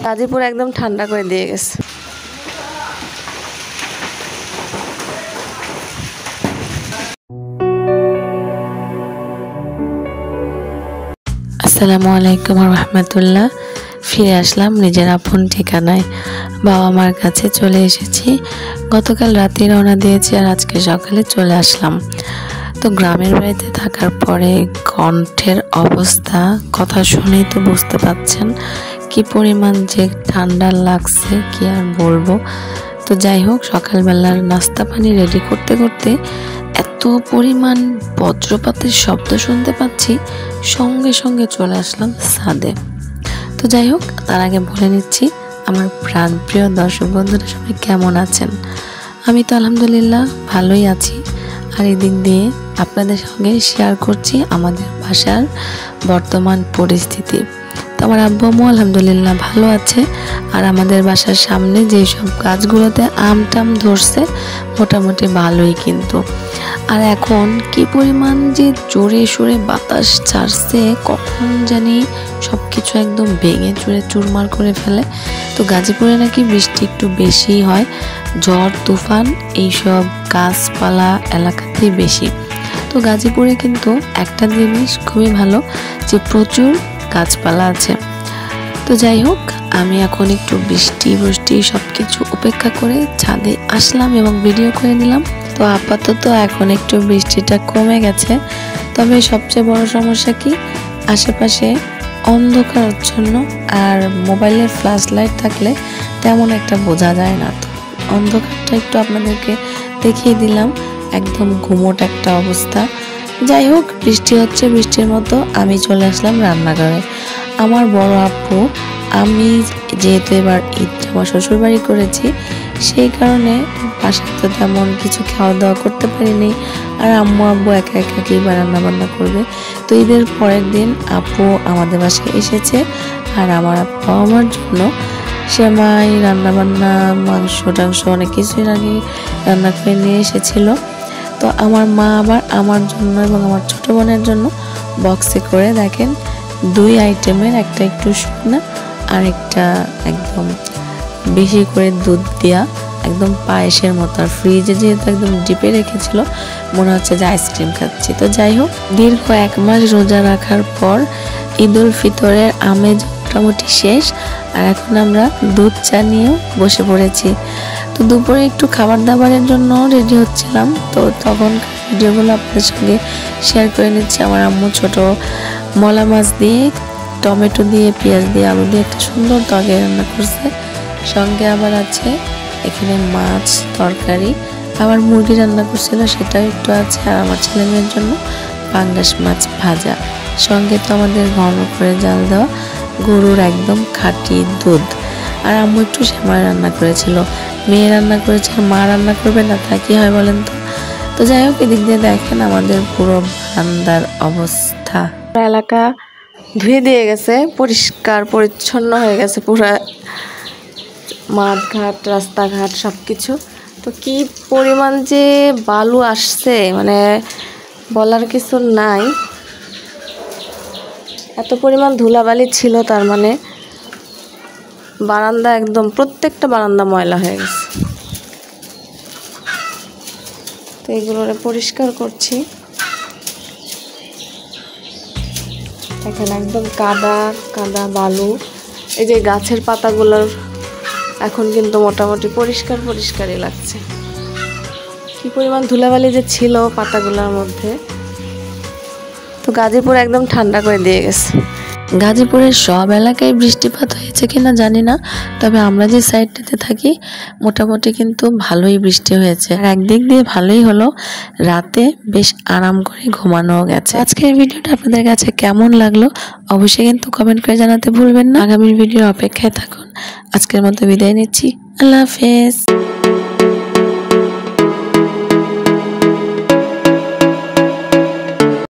গাজীপুর একদম ঠান্ডা করে দিয়ে গেছে। আসসালামু আলাইকুম রহমতুল্লাহ। ফিরে আসলাম নিজের আপন ঠিকানায়, বাবা মার কাছে চলে এসেছি। গতকাল রাতে রওনা দিয়েছি আর আজকে সকালে চলে আসলাম। তো গ্রামের বাড়িতে থাকার পরে কণ্ঠের অবস্থা, কথা শুনেই তো বুঝতে পাচ্ছেন কি পরিমাণ যে ঠান্ডা লাগছে, কি আর বলবো। তো যাই হোক, সকালবেলার নাস্তা পানি রেডি করতে করতে এত পরিমাণ বজ্রপাতের শব্দ শুনতে পাচ্ছি, সঙ্গে সঙ্গে চলে আসলাম ছাদে। তো যাই হোক, তার আগে বলে নিচ্ছি আমার প্রাণপ্রিয় দর্শক বন্ধুরা সবাই কেমন আছেন। আমি তো আলহামদুলিল্লাহ ভালোই আছি। আর এই দিক দিয়ে আপনাদের সঙ্গে শেয়ার করছি আমাদের বাসার বর্তমান পরিস্থিতি। তো আমার আব্বু আম্মু আলহামদুলিল্লাহ ভালো আছে। আর আমাদের বাসার সামনে যেই সব গাছগুলোতে আম টাম ধরছে মোটামুটি ভালোই, কিন্তু আর এখন কি পরিমাণ যে জোরে সোরে বাতাস ছাড়ছে, কখন জানি সব কিছু একদম ভেঙে চুরে চুরমার করে ফেলে। তো গাজীপুরে নাকি বৃষ্টি একটু বেশি হয়, ঝড় তুফান এইসব গাছপালা এলাকাতেই বেশি। তো গাজীপুরে কিন্তু একটা জিনিস খুবই ভালো, যে প্রচুর গাছপালা আছে। তো যাই হোক, আমি এখন একটু বৃষ্টি সব কিছু উপেক্ষা করে ছাদে আসলাম এবং ভিডিও করে নিলাম। তো আপাতত এখন একটু বৃষ্টিটা কমে গেছে, তবে সবচেয়ে বড় সমস্যা কি, আশেপাশে অন্ধকারাচ্ছন্ন, আর মোবাইলের ফ্ল্যাশ লাইট থাকলে তেমন একটা বোঝা যায় না। তো অন্ধকারটা একটু আপনাদেরকে দেখিয়ে দিলাম, একদম ঘুমোট একটা অবস্থা। যাই হোক, বৃষ্টি হচ্ছে, বৃষ্টির মতো আমি চলে আসলাম রান্নাঘরে। আমার বড় আপু, আমি যেহেতু এবার ঈদ আমার শ্বশুর বাড়ি করেছি, সেই কারণে বাসায় তো তেমন কিছু খাওয়া দাওয়া করতে পারিনি। আর আব্বু একা একাই বা রান্না বান্না করবে। তো ঈদের পরের দিন আপু আমাদের বাসায় এসেছে, আর আমার আপু আমার জন্য সেমাই রান্না বান্না, মাংস টাংস অনেক কিছুই আগে রান্না করে নিয়ে এসেছিল। তো আমার মা আবার আমার জন্য এবং আমার ছোট বোনের জন্য বক্সে করে দেখেন 2 আইটেমের, একটা একটু শুকনা আর একটা একদম বেশি করে দুধ দেওয়া, একদম পায়েসের মতো। আর ফ্রিজে যেহেতু একদম ডিপে রেখেছিল, মনে হচ্ছে যে আইসক্রিম খাচ্ছি। তো যাই হোক, দীর্ঘ 1 মাস রোজা রাখার পর ঈদ উল ফিতরের আমেজ মোটামুটি শেষ, আর এখন আমরা দুধ চা নিয়েও বসে পড়েছি। তো দুপুরে একটু খাবার দাবারের জন্য রেডি হচ্ছিলাম, তো তখন ভিডিওগুলো আপনাদের সঙ্গে শেয়ার করে নিচ্ছি। আমার আম্মু ছোট মলা মাছ দিয়ে, টমেটো দিয়ে, পেঁয়াজ দিয়ে, আলু দিয়ে একটা সুন্দর তরকারি রান্না করছে। সঙ্গে আবার আছে এখানে মাছ তরকারি, আবার মুরগি রান্না করছিল, সেটাও একটু আছে। আর আমার ছেলে মেয়ের জন্য পাঙ্গাস মাছ ভাজা, সঙ্গে তো আমাদের ঘন করে জাল দেওয়া গরুর একদম খাঁটি দুধ। আর আম্মু একটু সেমাই রান্না করেছিল। মেয়ে রান্না করেছে, মা রান্না করবে না, তা কি হয় বলেন তো। তো যাই হোক, এদিক দিয়ে দেখেন আমাদের পুরো বারান্দার অবস্থা। এলাকা ধুয়ে দিয়ে গেছে, পরিষ্কার পরিচ্ছন্ন হয়ে গেছে পুরো মাঠ ঘাট রাস্তাঘাট সব কিছু। তো কি পরিমাণ যে বালু আসছে, মানে বলার কিছু নাই। এত পরিমাণ ধুলাবালি ছিল, তার মানে বারান্দা একদম প্রত্যেকটা বারান্দা ময়লা হয়ে গেছে। তো এগুলো পরিষ্কার করছি। এখানে একদম কাদা কাদা বালু। এই যে গাছের পাতাগুলোর এখন কিন্তু মোটামুটি পরিষ্কারই লাগছে। কি পরিমাণ ধুলাবালি যে ছিল পাতাগুলোর মধ্যে। তো গাজীপুর একদম ঠান্ডা করে দিয়ে গেছে। গাজীপুরের সব এলাকায় বৃষ্টিপাত হয়েছে কিনা জানি না, তবে আমরা যে সাইডটাতে থাকি মোটামুটি কিন্তু ভালোই বৃষ্টি হয়েছে। আর একদিক দিয়ে ভালোই হলো, রাতে বেশ আরাম করে ঘুমানোও গেছে। আজকের ভিডিওটা আপনাদের কাছে কেমন লাগলো অবশ্যই কিন্তু কমেন্ট করে জানাতে ভুলবেন না। আগামী ভিডিওর অপেক্ষায় থাকুন। আজকের মতো বিদায় নিচ্ছি, আল্লাহ হাফেজ।